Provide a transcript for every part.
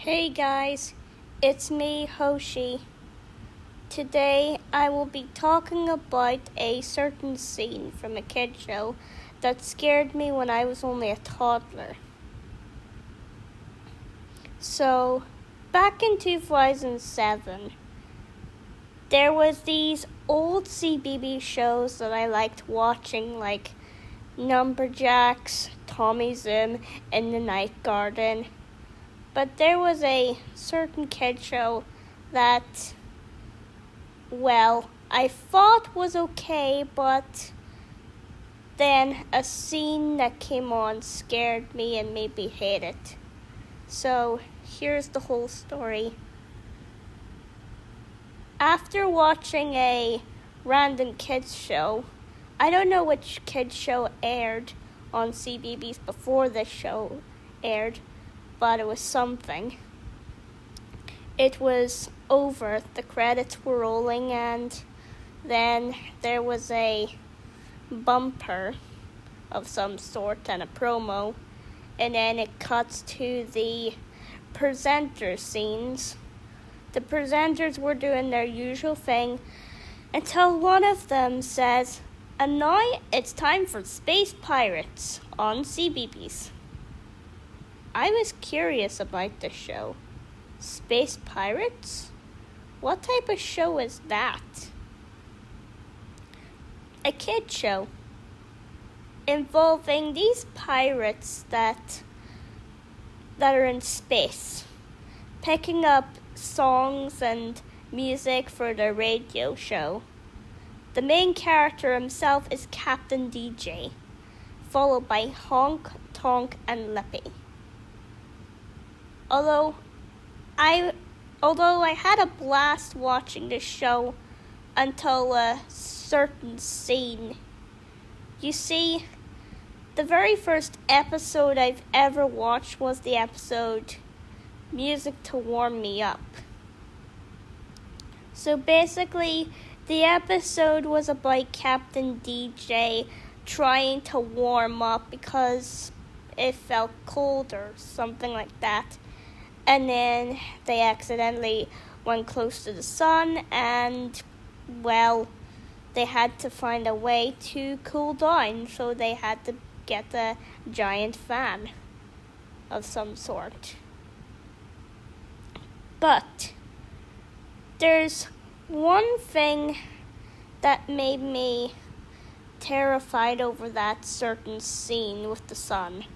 Hey guys, it's me, Hoshi. Today I will be talking about a certain scene from a kid show that scared me when I was only a toddler. So, back in 2007, there was these old CBB shows that I liked watching, like Numberjacks, Tommy Zoom, and The Night Garden. But there was a certain kid show that, I thought was okay, but then a scene that came on scared me and made me hate it. So here's the whole story. After watching a random kids show, I don't know which kids show aired on CBBS before this show aired, but it was something. It was over, the credits were rolling, and then there was a bumper of some sort and a promo, and then it cuts to the presenter scenes. The presenters were doing their usual thing until one of them says, "And now it's time for Space Pirates on CBBS." I was curious about the show. Space Pirates? What type of show is that? A kid show involving these pirates that are in space, picking up songs and music for their radio show. The main character himself is Captain DJ, followed by Honk, Tonk, and Lippy. Although I had a blast watching this show until a certain scene. You see, the very first episode I've ever watched was the episode Music to Warm Me Up. So basically, the episode was about Captain DJ trying to warm up because it felt cold or something like that. And then they accidentally went close to the sun and, they had to find a way to cool down. So they had to get a giant fan of some sort. But there's one thing that made me terrified over that certain scene with the sun.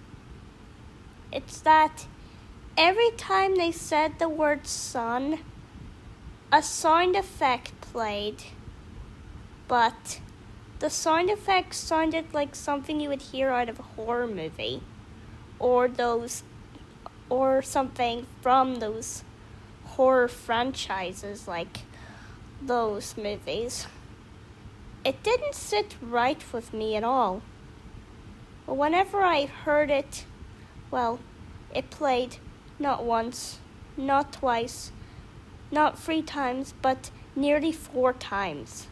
It's that every time they said the word sun, a sound effect played, but the sound effect sounded like something you would hear out of a horror movie, or something from those horror franchises, like those movies. It didn't sit right with me at all. But whenever I heard it, it played not once, not twice, not 3 times, but nearly 4 times.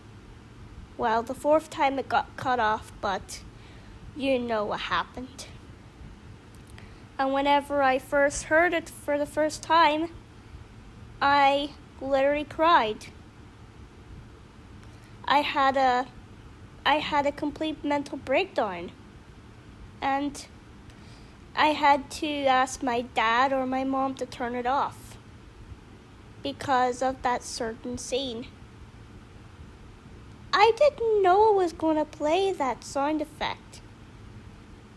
The 4th time it got cut off, but you know what happened. And whenever I first heard it for the first time, I literally cried. I had a complete mental breakdown, and I had to ask my dad or my mom to turn it off because of that certain scene. I didn't know it was going to play that sound effect.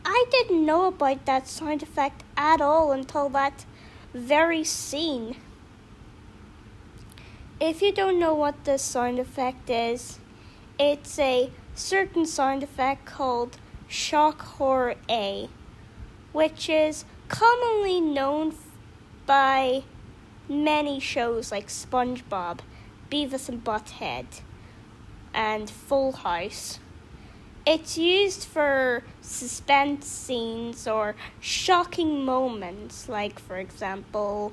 I didn't know about that sound effect at all until that very scene. If you don't know what this sound effect is, it's a certain sound effect called shock horror A, which is commonly known by many shows like SpongeBob, Beavis and Butthead, and Full House. It's used for suspense scenes or shocking moments, like, for example,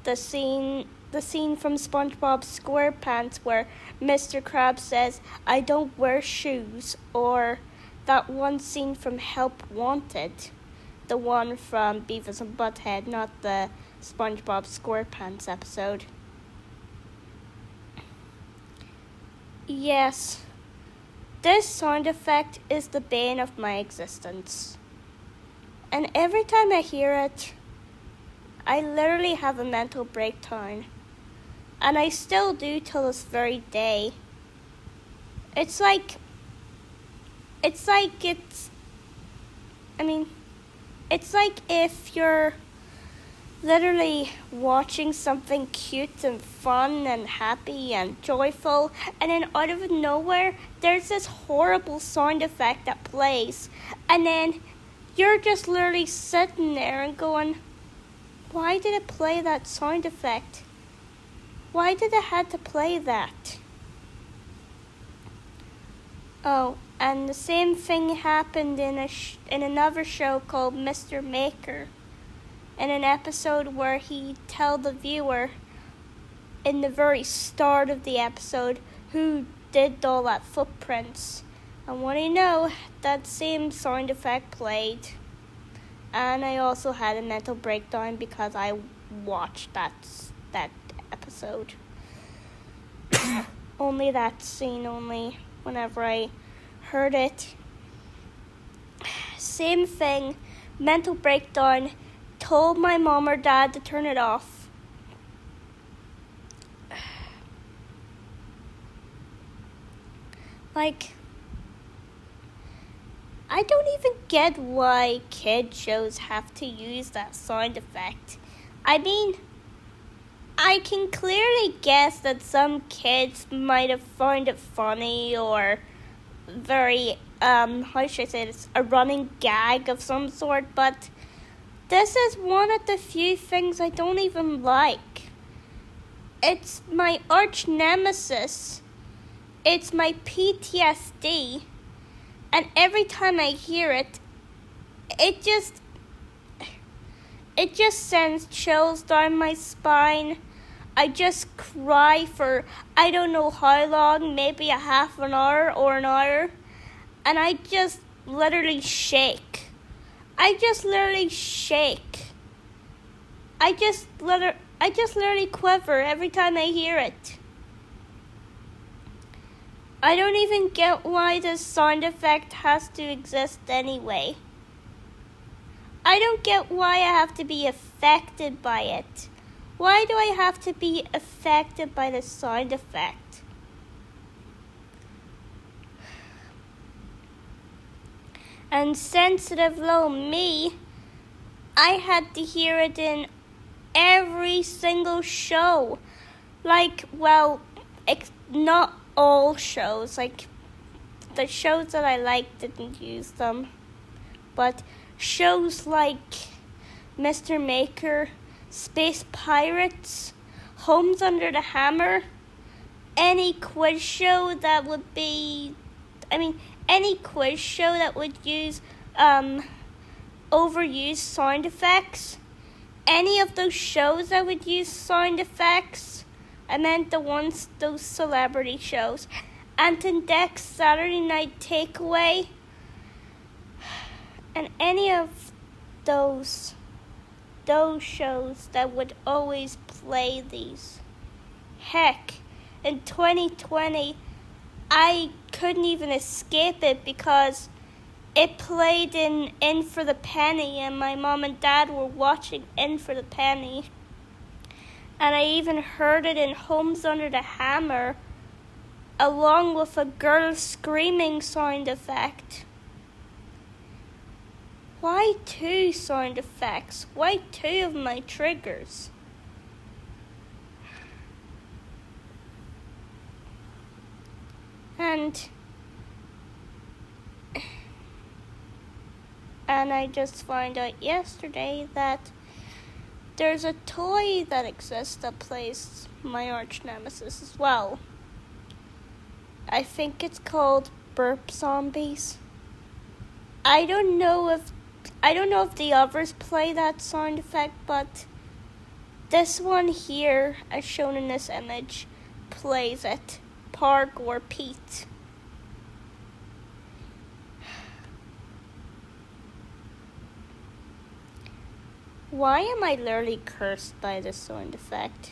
the scene from SpongeBob SquarePants where Mr. Krabs says, "I don't wear shoes," or that one scene from Help Wanted, the one from Beavis and Butthead, not the SpongeBob SquarePants episode. Yes, this sound effect is the bane of my existence. And every time I hear it, I literally have a mental breakdown. And I still do till this very day. It's like if you're literally watching something cute and fun and happy and joyful, and then out of nowhere, there's this horrible sound effect that plays, and then you're just literally sitting there and going, why did it play that sound effect? Why did it have to play that? Oh, and the same thing happened in another show called Mr. Maker. In an episode where he tell the viewer in the very start of the episode who did all that footprints. And what do you know, that same sound effect played. And I also had a mental breakdown because I watched that episode. Only that scene only. Whenever I heard it. Same thing, mental breakdown, told my mom or dad to turn it off. Like, I don't even get why kid shows have to use that sound effect. I mean, I can clearly guess that some kids might have found it funny or very, how should I say this, a running gag of some sort, but this is one of the few things I don't even like. It's my arch nemesis. It's my PTSD. And every time I hear it, it just sends chills down my spine. I just cry for I don't know how long, maybe a half an hour or an hour. And I just literally shake. I just literally quiver every time I hear it. I don't even get why this sound effect has to exist anyway. I don't get why I have to be affected by it. Why do I have to be affected by the sound effect? And sensitive little me, I had to hear it in every single show. Like, well, not all shows. Like, the shows that I liked didn't use them. But shows like Mr. Maker, Space Pirates, Homes Under the Hammer, any quiz show that would use overused sound effects, any of those shows that would use sound effects, I meant those celebrity shows, Ant and Dec's Saturday Night Takeaway, and any of those shows that would always play these. Heck, in 2020, I couldn't even escape it because it played in For the Penny, and my mom and dad were watching In for the Penny. And I even heard it in Homes Under the Hammer, along with a girl screaming sound effect. Why 2 sound effects? Why 2 of my triggers? And I just found out yesterday that there's a toy that exists that plays my arch nemesis as well. I think it's called Burp Zombies. I don't know if the others play that sound effect, but this one here, as shown in this image, plays it. Park or Pete. Why am I literally cursed by this sound effect?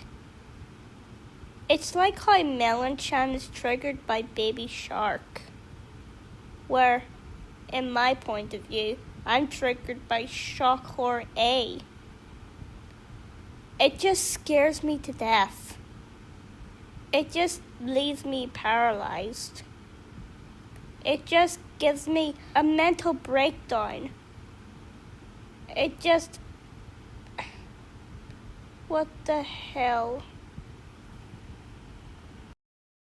It's like how Melonchan is triggered by Baby Shark, where, in my point of view, I'm triggered by Shockhor A. It just scares me to death. It just leaves me paralyzed. It just gives me a mental breakdown. It just... What the hell?